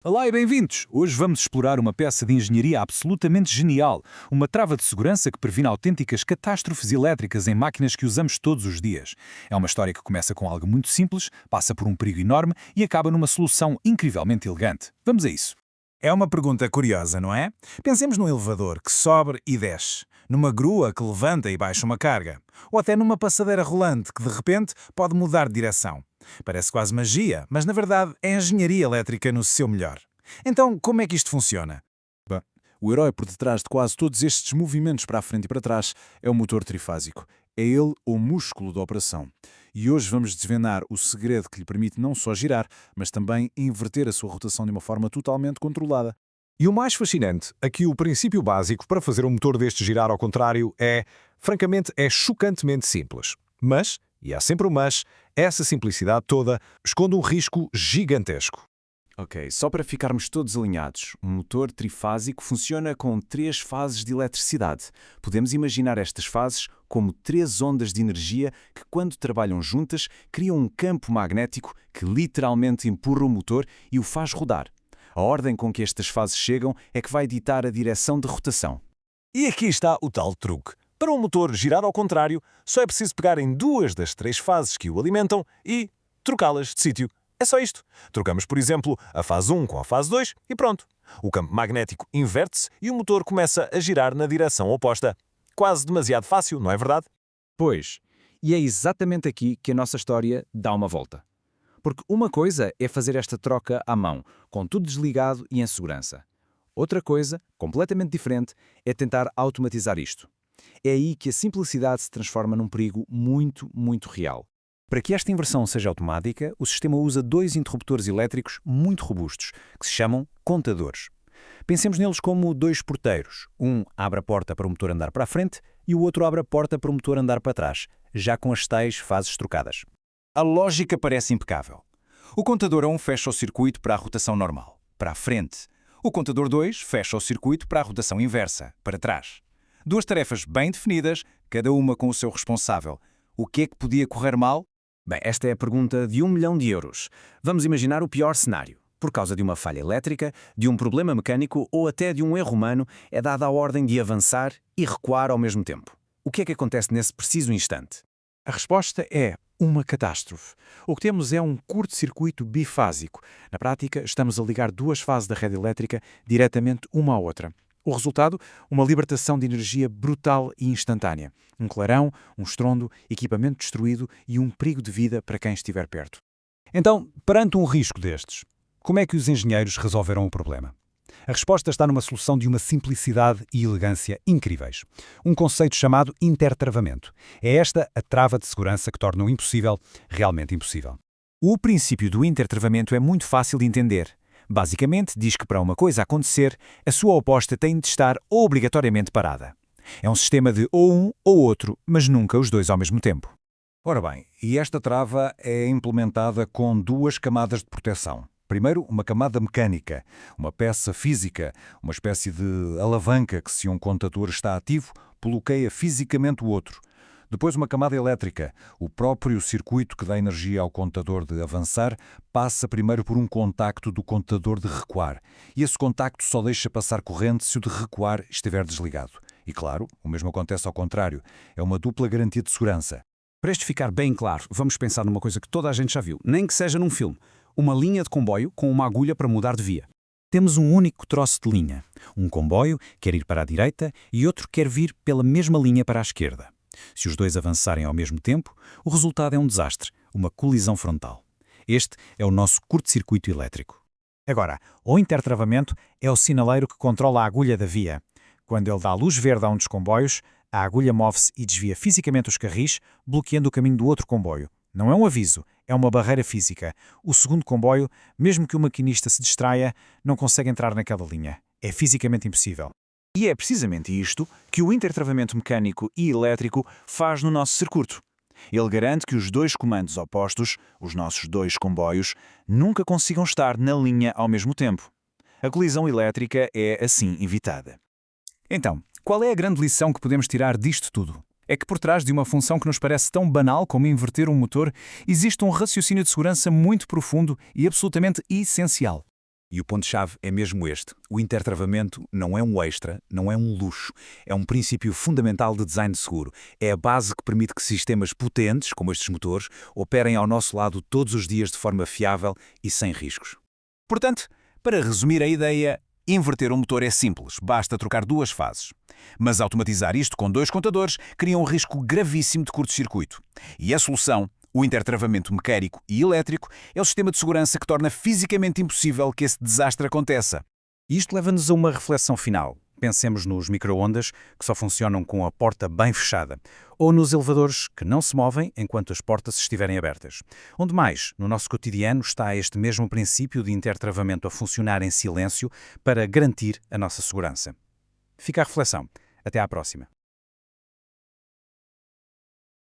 Olá e bem-vindos! Hoje vamos explorar uma peça de engenharia absolutamente genial, uma trava de segurança que previne autênticas catástrofes elétricas em máquinas que usamos todos os dias. É uma história que começa com algo muito simples, passa por um perigo enorme e acaba numa solução incrivelmente elegante. Vamos a isso! É uma pergunta curiosa, não é? Pensemos num elevador que sobe e desce, numa grua que levanta e baixa uma carga, ou até numa passadeira rolante que de repente pode mudar de direção. Parece quase magia, mas na verdade é engenharia elétrica no seu melhor. Então, como é que isto funciona? O herói por detrás de quase todos estes movimentos para a frente e para trás é o motor trifásico. É ele o músculo da operação. E hoje vamos desvendar o segredo que lhe permite não só girar, mas também inverter a sua rotação de uma forma totalmente controlada. E o mais fascinante, aqui o princípio básico para fazer um motor deste girar ao contrário francamente, é chocantemente simples. Mas, e há sempre um mas, essa simplicidade toda esconde um risco gigantesco. Ok, só para ficarmos todos alinhados, um motor trifásico funciona com 3 fases de eletricidade. Podemos imaginar estas fases como 3 ondas de energia que, quando trabalham juntas, criam um campo magnético que literalmente empurra o motor e o faz rodar. A ordem com que estas fases chegam é que vai ditar a direção de rotação. E aqui está o tal truque. Para um motor girar ao contrário, só é preciso pegar em 2 das 3 fases que o alimentam e trocá-las de sítio. É só isto. Trocamos, por exemplo, a fase 1 com a fase 2 e pronto. O campo magnético inverte-se e o motor começa a girar na direção oposta. Quase demasiado fácil, não é verdade? Pois, e é exatamente aqui que a nossa história dá uma volta. Porque uma coisa é fazer esta troca à mão, com tudo desligado e em segurança. Outra coisa, completamente diferente, é tentar automatizar isto. É aí que a simplicidade se transforma num perigo muito, muito real. Para que esta inversão seja automática, o sistema usa 2 interruptores elétricos muito robustos, que se chamam contadores. Pensemos neles como 2 porteiros. Um abre a porta para o motor andar para a frente e o outro abre a porta para o motor andar para trás, já com as tais fases trocadas. A lógica parece impecável. O contador 1 fecha o circuito para a rotação normal, para a frente. O contador 2 fecha o circuito para a rotação inversa, para trás. 2 tarefas bem definidas, cada uma com o seu responsável. O que é que podia correr mal? Bem, esta é a pergunta de 1 milhão de euros. Vamos imaginar o pior cenário. Por causa de uma falha elétrica, de um problema mecânico ou até de um erro humano, é dada a ordem de avançar e recuar ao mesmo tempo. O que é que acontece nesse preciso instante? A resposta é uma catástrofe. O que temos é um curto-circuito bifásico. Na prática, estamos a ligar 2 fases da rede elétrica diretamente uma à outra. O resultado? Uma libertação de energia brutal e instantânea. Um clarão, um estrondo, equipamento destruído e um perigo de vida para quem estiver perto. Então, perante um risco destes, como é que os engenheiros resolveram o problema? A resposta está numa solução de uma simplicidade e elegância incríveis. Um conceito chamado intertravamento. É esta a trava de segurança que torna o impossível realmente impossível. O princípio do intertravamento é muito fácil de entender. Basicamente, diz que para uma coisa acontecer, a sua oposta tem de estar obrigatoriamente parada. É um sistema de ou um ou outro, mas nunca os dois ao mesmo tempo. Ora bem, e esta trava é implementada com 2 camadas de proteção. Primeiro, uma camada mecânica, uma peça física, uma espécie de alavanca que, se um contador está ativo, bloqueia fisicamente o outro. Depois, uma camada elétrica. O próprio circuito que dá energia ao contador de avançar passa primeiro por um contacto do contador de recuar. E esse contacto só deixa passar corrente se o de recuar estiver desligado. E claro, o mesmo acontece ao contrário. É uma dupla garantia de segurança. Para isto ficar bem claro, vamos pensar numa coisa que toda a gente já viu, nem que seja num filme. Uma linha de comboio com uma agulha para mudar de via. Temos um único troço de linha. Um comboio quer ir para a direita e outro quer vir pela mesma linha para a esquerda. Se os dois avançarem ao mesmo tempo, o resultado é um desastre, uma colisão frontal. Este é o nosso curto-circuito elétrico. Agora, o intertravamento é o sinaleiro que controla a agulha da via. Quando ele dá luz verde a um dos comboios, a agulha move-se e desvia fisicamente os carris, bloqueando o caminho do outro comboio. Não é um aviso, é uma barreira física. O segundo comboio, mesmo que o maquinista se distraia, não consegue entrar naquela linha. É fisicamente impossível. E é precisamente isto que o intertravamento mecânico e elétrico faz no nosso circuito. Ele garante que os 2 comandos opostos, os nossos 2 comboios, nunca consigam estar na linha ao mesmo tempo. A colisão elétrica é, assim, evitada. Então, qual é a grande lição que podemos tirar disto tudo? É que por trás de uma função que nos parece tão banal como inverter um motor, existe um raciocínio de segurança muito profundo e absolutamente essencial. E o ponto-chave é mesmo este. O intertravamento não é um extra, não é um luxo. É um princípio fundamental de design seguro. É a base que permite que sistemas potentes, como estes motores, operem ao nosso lado todos os dias de forma fiável e sem riscos. Portanto, para resumir a ideia, inverter um motor é simples, basta trocar duas fases. Mas automatizar isto com dois contadores cria um risco gravíssimo de curto-circuito. E a solução, o intertravamento mecânico e elétrico, é o sistema de segurança que torna fisicamente impossível que esse desastre aconteça. Isto leva-nos a uma reflexão final. Pensemos nos micro-ondas, que só funcionam com a porta bem fechada, ou nos elevadores, que não se movem enquanto as portas estiverem abertas. Onde mais, no nosso cotidiano, está este mesmo princípio de intertravamento a funcionar em silêncio para garantir a nossa segurança. Fica a reflexão. Até à próxima.